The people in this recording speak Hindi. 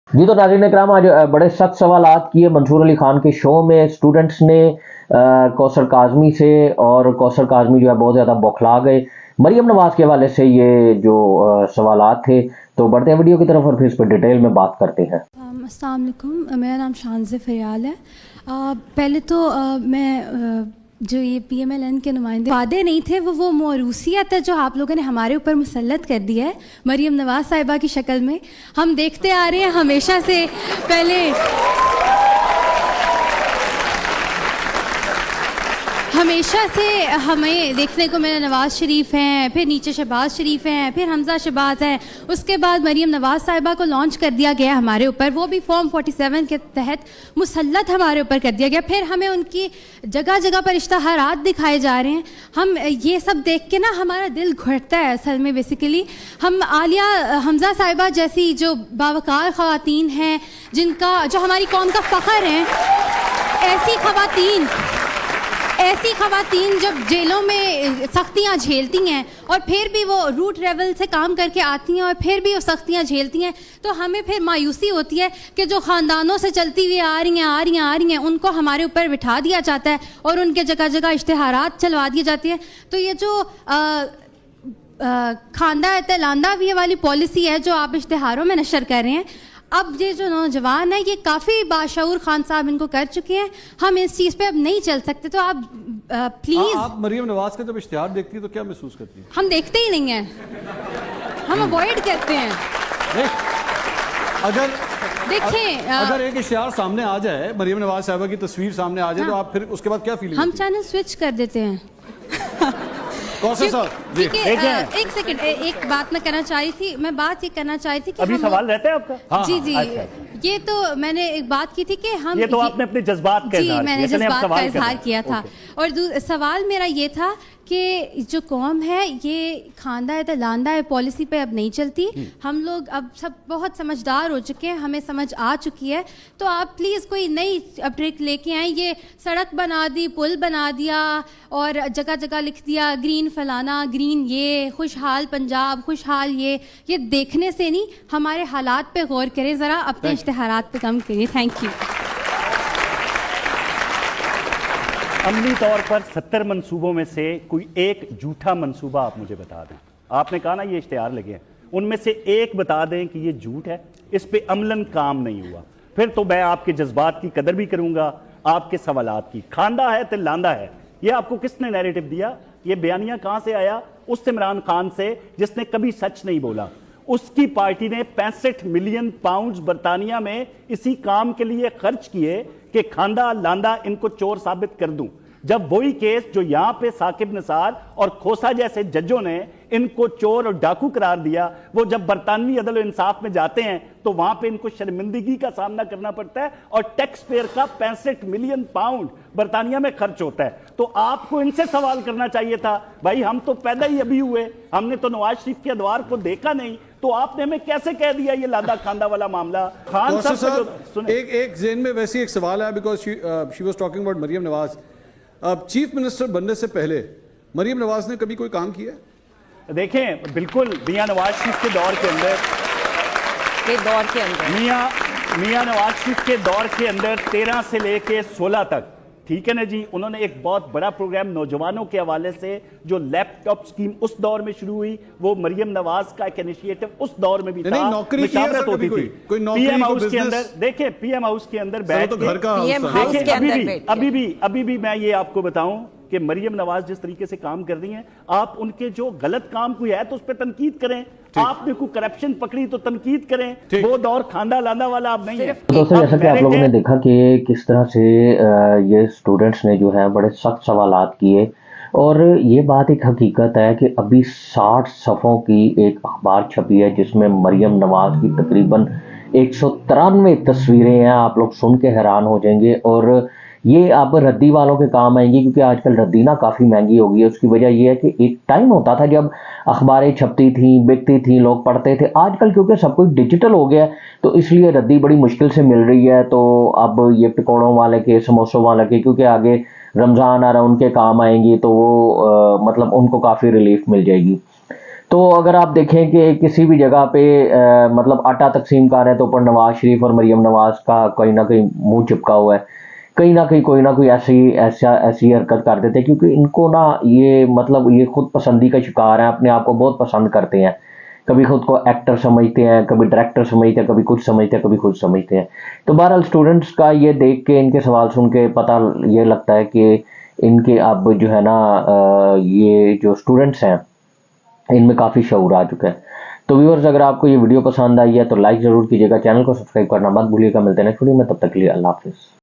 जी तो नाज़रीन इकराम, आज बड़े सख्त सवालात किए मंसूर अली खान के शो में स्टूडेंट्स ने कौसर काज़मी से, और कौसर काज़मी जो है बहुत ज़्यादा बौखला गए मरीम नवाज़ के हवाले से। ये जो सवालात थे, तो बढ़ते हैं वीडियो की तरफ और फिर इस पर डिटेल में बात करते हैं। अस्सलाम वालेकुम, मेरा नाम शानज़ फ़रियाल है। पहले तो मैं जो ये PMLN के नुमाइंदे वादे नहीं थे, वो मौरूसियत है जो आप लोगों ने हमारे ऊपर मुसल्लत कर दिया है मरीम नवाज़ साहिबा की शक्ल में। हम देखते आ रहे हैं हमेशा से, पहले हमेशा से हमें देखने को मेरा नवाज़ शरीफ हैं, फिर नीचे शहबाज शरीफ हैं, फिर हमजा शहबाज हैं, उसके बाद मरीम नवाज़ साहिबा को लॉन्च कर दिया गया हमारे ऊपर, वो भी फॉर्म 47 के तहत मुसल्लत हमारे ऊपर कर दिया गया। फिर हमें उनकी जगह जगह पर इश्तहारात दिखाए जा रहे हैं। हम ये सब देख के ना हमारा दिल घुटता है असल में। बेसिकली हम आलिया हमजा साहिबा जैसी जो बावकार ख़वातीन हैं, जिनका जो हमारी कौम का फ़ख्र हैं, ऐसी ख़वातीन जब जेलों में सख्तियाँ झेलती हैं और फिर भी वो रूट लेवल से काम करके आती हैं और फिर भी वो सख्तियाँ झेलती हैं, तो हमें फिर मायूसी होती है कि जो ख़ानदानों से चलती हुई आ रही हैं उनको हमारे ऊपर बिठा दिया जाता है और उनके जगह जगह इश्तिहारात चलवा दिए जाते हैं। तो ये जो खांदा लांदा भी वाली पॉलिसी है जो आप इश्तिहारों में नशर कर रहे हैं, अब ये जो नौजवान है ये काफ़ी बाशऊर खान साहब इनको कर चुके हैं। हम इस चीज़ पे अब नहीं चल सकते। तो आप प्लीज़। आप मरीम नवाज का जब इश्तिहार देखती है तो क्या महसूस करती है? हम देखते ही नहीं हैं, हम अवॉइड करते हैं। अगर देखें, अगर एक इश्तिहार सामने आ जाए, मरीम नवाज साहिबा की तस्वीर सामने आ जाए, तो आप फिर उसके बाद क्या फीलिंग? हम चैनल स्विच कर देते हैं। एक सेकंड, एक बात मैं करना चाह रही थी। मैं बात ये करना चाह रही थी कि अभी सवाल रहता है आपका? जी जी, ये तो मैंने एक बात की थी कि हम ये तो आपने अपने जज्बात का इजहार किया। मैंने जज्बात का इजहार किया था। और सवाल मेरा ये था कि जो कौम है ये खांदा लांदा है पॉलिसी पे अब नहीं चलती। हम लोग अब सब बहुत समझदार हो चुके हैं, हमें समझ आ चुकी है। तो आप प्लीज़ कोई नई ट्रिक लेके आए। ये सड़क बना दी, पुल बना दिया और जगह जगह लिख दिया ग्रीन फलाना, ग्रीन ये, खुशहाल पंजाब, खुशहाल ये देखने से नहीं, हमारे हालात पे गौर करें ज़रा, अपने इश्तिहारात पे कम करिए। Thank you. अमली तौर पर 70 मंसूबों में से कोई एक झूठा मंसूबा आप मुझे बता दें। आपने कहा ना ये इश्तिहार लगे हैं, उनमें से एक बता दें कि ये झूठ है, इस पे अमलन काम नहीं हुआ। फिर तो मैं आपके जज्बात की कदर भी करूंगा, आपके सवालात की। खांदा है तो लांदा है, ये आपको किसने नैरेटिव दिया? ये बयानिया कहां से आया? उस इमरान खान से जिसने कभी सच नहीं बोला। उसकी पार्टी ने 65 मिलियन पाउंड बरतानिया में इसी काम के लिए खर्च किए कि खांदा लांदा इनको चोर साबित कर दूं। जब वही केस जो यहां पे साकिब निसार और खोसा जैसे जजों ने इनको चोर और डाकू करार दिया, वो जब बरतानवी अदल इंसाफ में जाते हैं तो वहां पे इनको शर्मिंदगी का सामना करना पड़ता है और टैक्स पेयर का 65 मिलियन पाउंड बरतानिया में खर्च होता है। तो आपको इनसे सवाल करना चाहिए था, भाई हम तो पैदा ही अभी हुए, हमने तो नवाज शरीफ के अदवार को देखा नहीं, तो आपने हमें कैसे कह दिया ये लादा खांदा वाला मामला? खान साहब एक जेन में वैसे एक सवाल है, because she was talking about Maryam Nawaz. Chief minister बनने से पहले मरीम नवाज ने कभी कोई काम किया? देखें, बिल्कुल मियां नवाज शरीफ के दौर के अंदर मियां नवाज शरीफ के दौर के अंदर 13 से लेके 16 तक, ठीक है ना जी, उन्होंने एक बहुत बड़ा प्रोग्राम नौजवानों के हवाले से जो लैपटॉप स्कीम उस दौर में शुरू हुई, वो मरीम नवाज का एक इनिशिएटिव उस दौर में भी था। मुशावरत होती थी पीएम हाउस के अंदर। देखें, पीएम हाउस के अंदर बैठ के अभी भी मैं ये आपको बताऊं कि मरीम नवाज जिस तरीके से काम कर रही हैं, आप उनके जो गलत काम कोई है तो उस पर तनकीद करें। आपने कोई करप्शन पकड़ी तो तनकीद करें। वो दौर खांदा लांदा वाला अब नहीं है। दोस्तों, जैसा कि आप लोगों ने देखा कि किस तरह से ये स्टूडेंट्स ने जो है बड़े सख्त सवालात किए, और ये बात एक हकीकत है कि अभी 60 सफ़ों की एक अखबार छपी है जिसमें मरीम नवाज की तकरीबन 193 तस्वीरें हैं। आप लोग सुन के हैरान हो जाएंगे, और ये अब रद्दी वालों के काम आएंगी, क्योंकि आजकल रद्दी ना काफ़ी महंगी हो गई है। उसकी वजह ये है कि एक टाइम होता था जब अखबारें छपती थी, बिकती थी, लोग पढ़ते थे। आजकल क्योंकि सब कुछ डिजिटल हो गया है तो इसलिए रद्दी बड़ी मुश्किल से मिल रही है। तो अब ये पकौड़ों वाले के, समोसों वाले के, क्योंकि आगे रमज़ान आ रहा है, उनके काम आएंगी, तो वो मतलब उनको काफ़ी रिलीफ मिल जाएगी। तो अगर आप देखें कि किसी भी जगह पे मतलब आटा तकसीम कर रहे हैं तो ऊपर नवाज शरीफ और मरीम नवाज का कहीं ना कहीं मुंह चिपका हुआ है, कहीं ना कहीं कोई ना कोई ऐसी हरकत कर देते हैं, क्योंकि इनको ना ये मतलब ये खुद पसंदी का शिकार है, अपने आप को बहुत पसंद करते हैं, कभी खुद को एक्टर समझते हैं, कभी डायरेक्टर समझते हैं, कभी कुछ समझते हैं, कभी खुद समझते हैं। तो बहरहाल स्टूडेंट्स का ये देख के, इनके सवाल सुन के पता ये लगता है कि इनके अब जो है ना ये जो स्टूडेंट्स हैं इनमें काफ़ी शऊर आ चुका है। तो व्यूअर्स, अगर आपको ये वीडियो पसंद आई है तो लाइक ज़रूर कीजिएगा, चैनल को सब्सक्राइब करना मत भूलिएगा। मिलते हैं नेक्स्ट वीडियो में, तब तक के लिए अल्लाह हाफिज़।